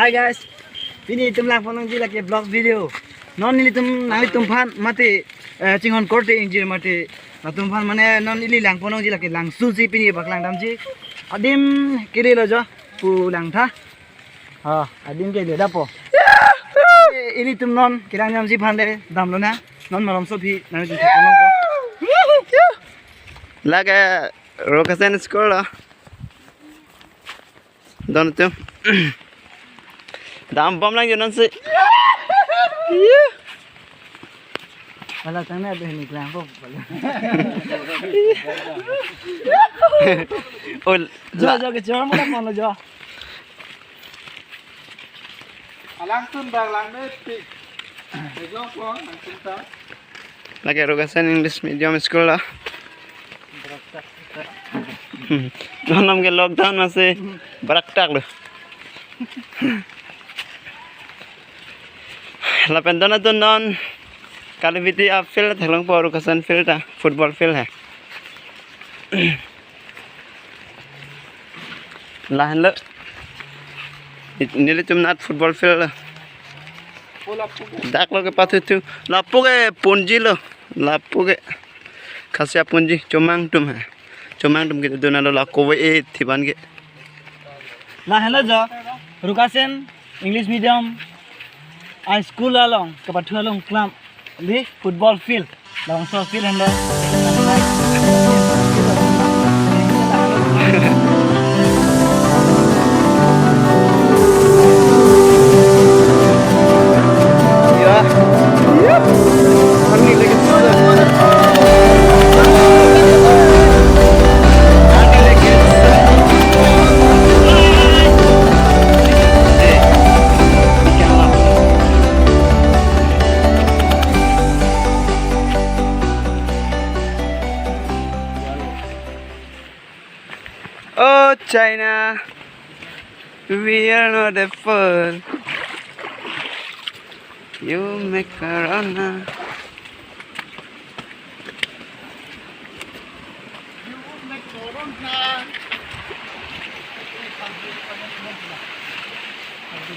Hi guys, ini tumlang ponong ji lagi vlog video. Non ini nangi tumpan mati cingon korte injir mati. Na tumpan mana non ini lang ponong ji lagi lang susi pini baklang damji. Adim kiri lojo pu lang tha. Adim ke dia dapo. Ini tum non kirang jam ji phande dam lo na. Non malam sopi nangi tum ponong ko. Laga rokasan sekolah. Don tu. Dam bom lang yun sih. Wala tang na ni klang ko. Ol. Jo ke jor mo na jo. Alang tun bang lang neti. Beglong po ang cinta. Laga rokasan English medium sekolah. Donam ke lockdown masih beraktak loh. Lapen dona tu non kali viti आप field थलों पर रोकसन field टा football field है लाहन लो नीले तुम नाट football field दाक लो के पास तू लापो के पूंजी लो लापो के खासिया पूंजी चुमांग तुम है चुमांग तुम के दोना लो लाको वे थी बन के Nah hello jo. Rukasen English medium I school along kapatu along club di football field. Long so field handa. Oh China, we are not the first. You make corona.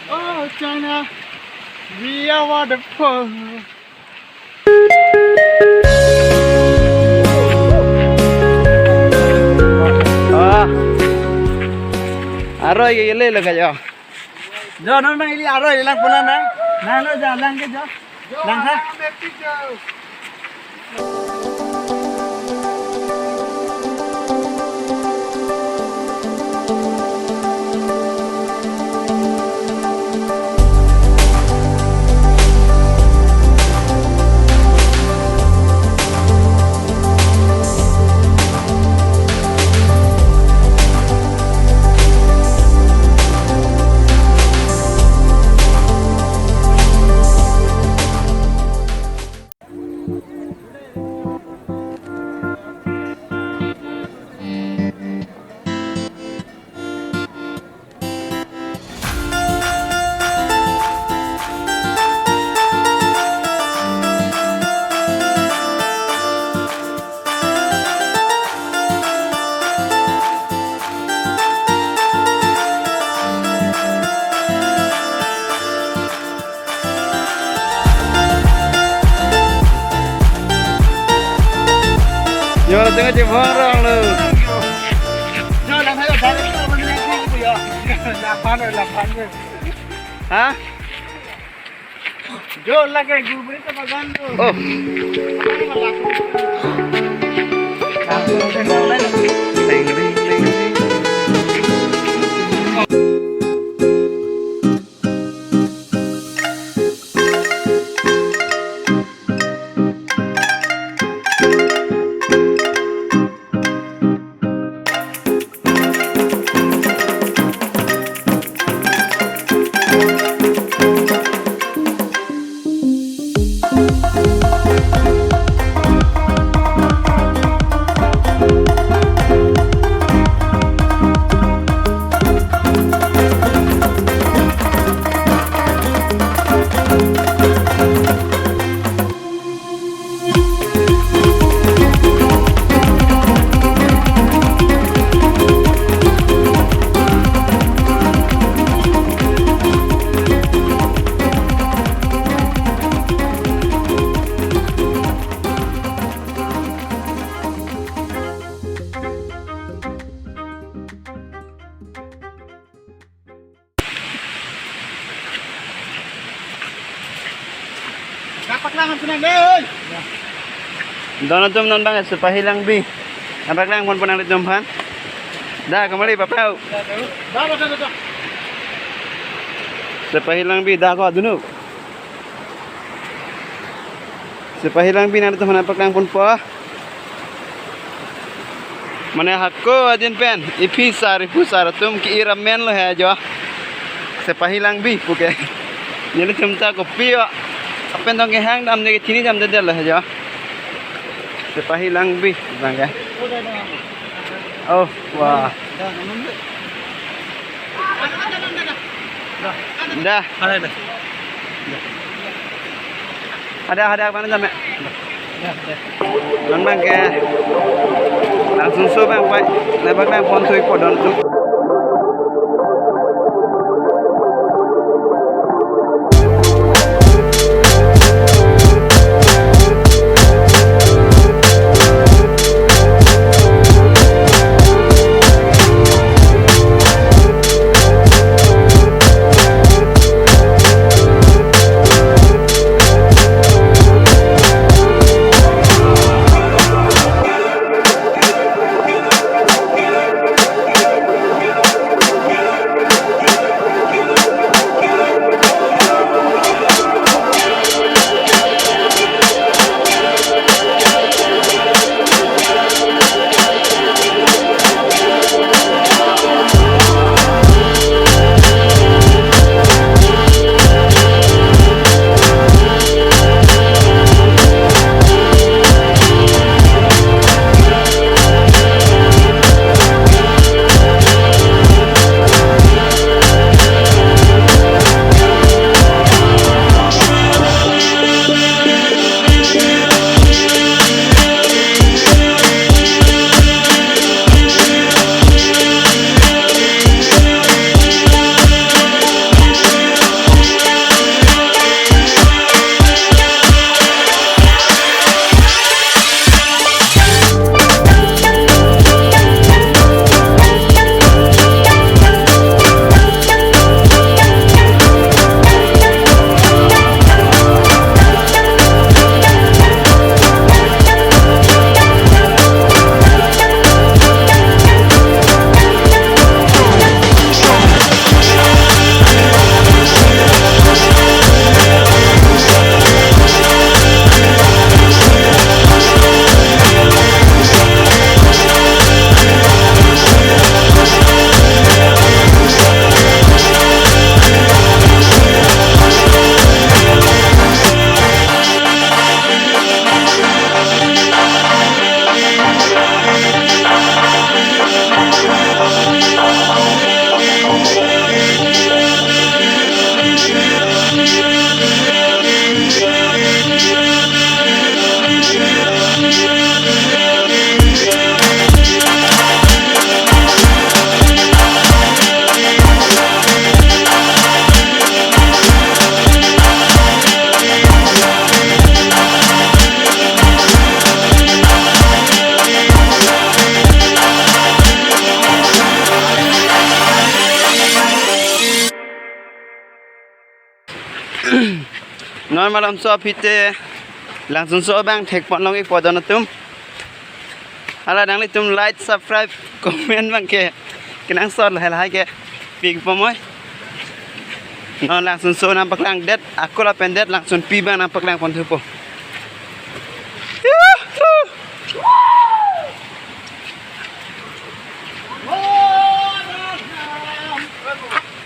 Oh China, we are wonderful. Aro ye le lo kayo. Jo non bang ili aro ilang pula na. Nah lo jo lang ke jo. Lang ha. Yo tengah jebang orang lu. Jo lang ha jo dale ko man ni ko yo. Lapan. Hah? Jo lage gubri ta bagan do. Oh. Ding ding ding ding. paklangan senang deh. Dono tum non bang sepahilang bi. Abak lang pon ponang ditumpan. Dah kembali papau. Dah. Sepahilang bi dah ko dunu. Sepahilang bi nanti teman abak lang pon po. Mane hakko adin pen ipusar tum ki iram men lo hai jo. Sepahilang bi puke. Jadi cumta kopi yo. Apa yang ke hang dam de sini dam de lo hai jo. Sepahilang bi bang ya. Oh, wah. Dah. Ada mana sampai? Bang ke. Langsung so bang pai. Lebak bang pon sui podon tu. Non malam so pite langsung so bang tek pon long ik podon tum. Ala dang li tum like subscribe comment bang ke kenang sot lai ke ping pomoy. Non langsung so nampak lang det aku la pendet langsung pi bang nampak lang pon tupo.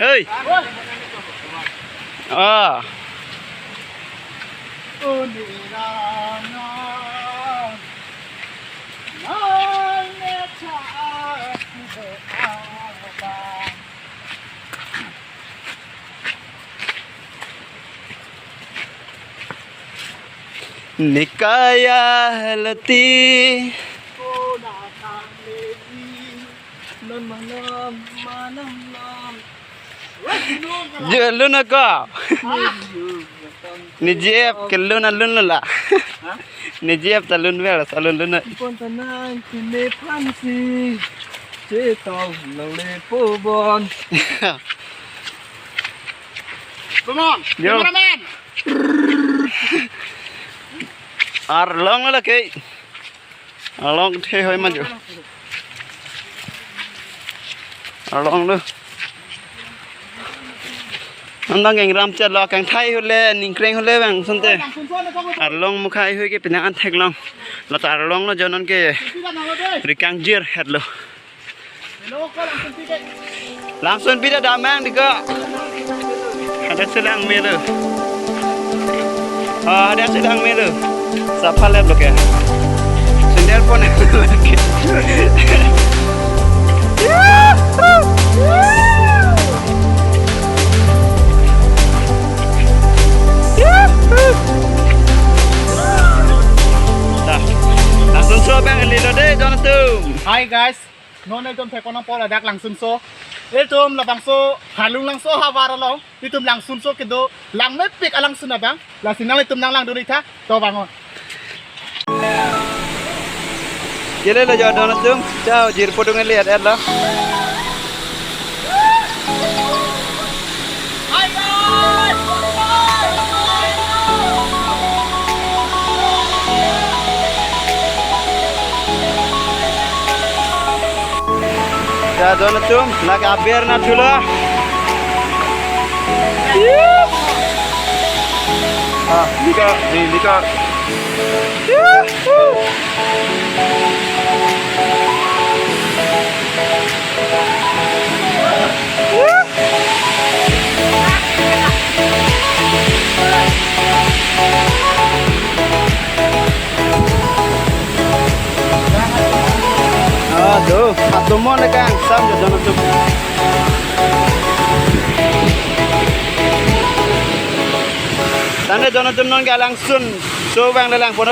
Hey. Ah. Nikaya halati Jelun ako Ni Jeff kelun alun la Ni Jeff talun vera salun lun Pon tanan kini pansi Cetau nang le pobon Come on, cameraman! long là cái long thế hơi mà chịu long nữa anh đang gánh ram chặt lo càng thay hơi lên nín keng hơi lên bằng sân tê long một khai hơi cái bên ăn thạch long là ta long nó cho nó cái rikang jir head lo langsung pindah damang di kok ada sedang melu ada sedang melu siapa lihat lo ya sendal pun lagi langsung sobang lilo deh Jonathan. Hi guys, nonton tum thekon ang pola dak langsung so. Itum labang so halung lang so hawara long. Itum langsung so kido lang mepik alang sunabang. La sinang itum nang lang durita to bangon. Jadi lo jauh Jonathan, jauh jir podong lihat lah. Hi guys. Ya Jonathan, nak hampir nak dulu. Lika. Aduh, satu mon kang, sam jo Jonathan. Tanda Jonathan non ga langsung so bang lelang pun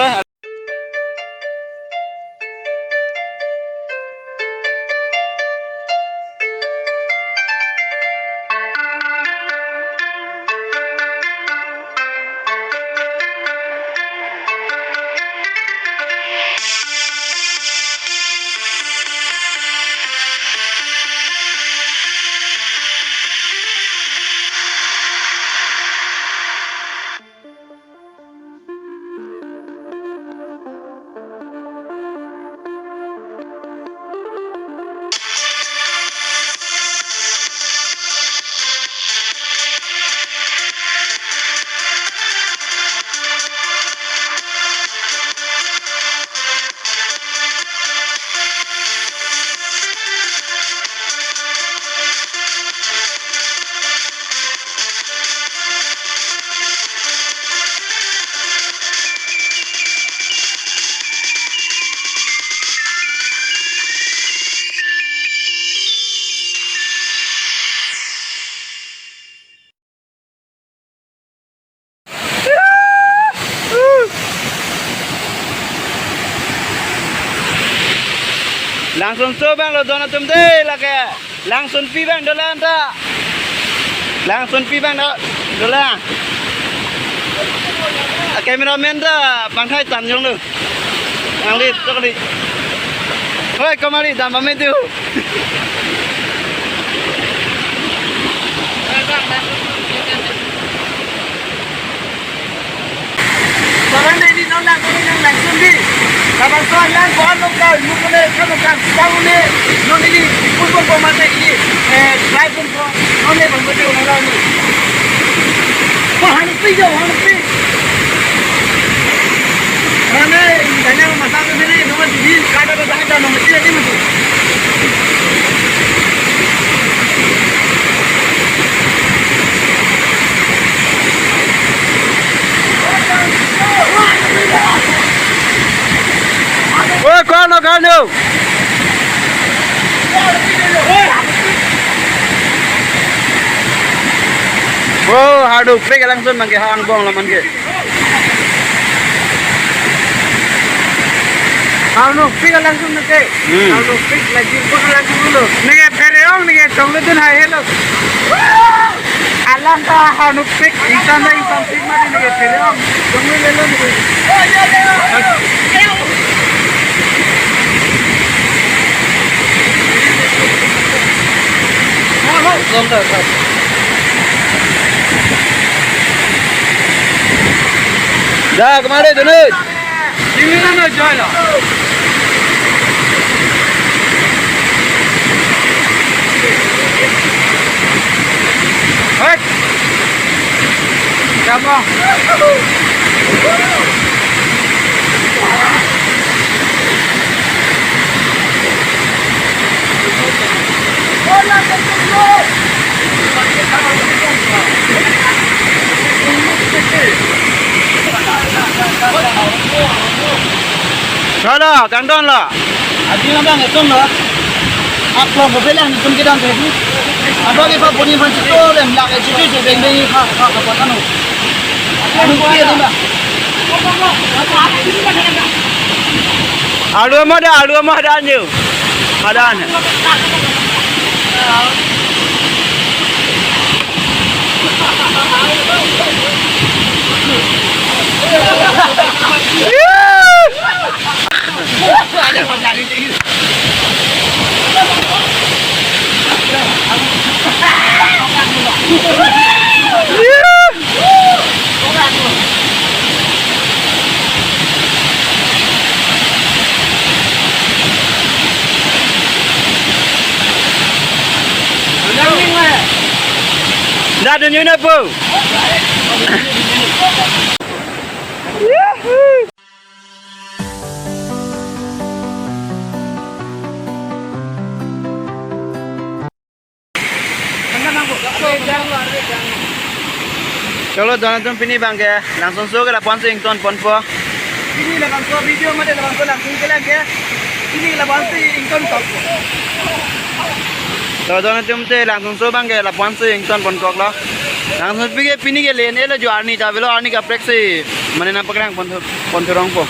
langsung so bang lo Jonathan deh lah kayak langsung pi bang dolan tak langsung pi bang dolan kameramen dah pangkai tanjung lu yang lihat tu kali hoi kemari dah mami tu Sekarang ini nolak langsung di. Kapag so yan bukan lokal, bukan lokal. Tahu ni, non ini pun pemata ini, try pun non ni pemata orang ni. Wah, hampir jauh, hampir. Kerana banyak masalah ni, nombor di kada ada nombor tidak di mana. Woi, kau no. Oh, aduh, break langsung mangke hang bong lah mangke. Ano, pick langsung mangke. Ano, pick lagi pun langsung dulu. Nege pereong nege tonglo tu hai hello. Alam ta ano pick insan pick mari nege pereong tonglo lelo nege. Oh, ya. Gomda. Dah kemari Dunut. Ini nama jual lah. Hei, siapa? Salah, kandon lah. Adi nama yang itu lah. Aku mau beli yang itu kita ambil. Apa kita punya macam itu lem lah. Itu je benda apa kan? Aku punya tu lah. Alu mah ada anjing. Ada anjing. Dah dunia ni apa? Kalau donatun pini bangke, langsung suka lah ponso yang ton ponpo. Ini lah bangko video macam lah bangko langsung jalan ke. Ini lah bangko ingkon top. Kalau donatun te langsung suka bangke lah ponso yang ton ponkok lah. Langsung pergi pini ke lane, le jo arni, tapi lo arni ka prek se, mana nak pakai yang ponto rong po.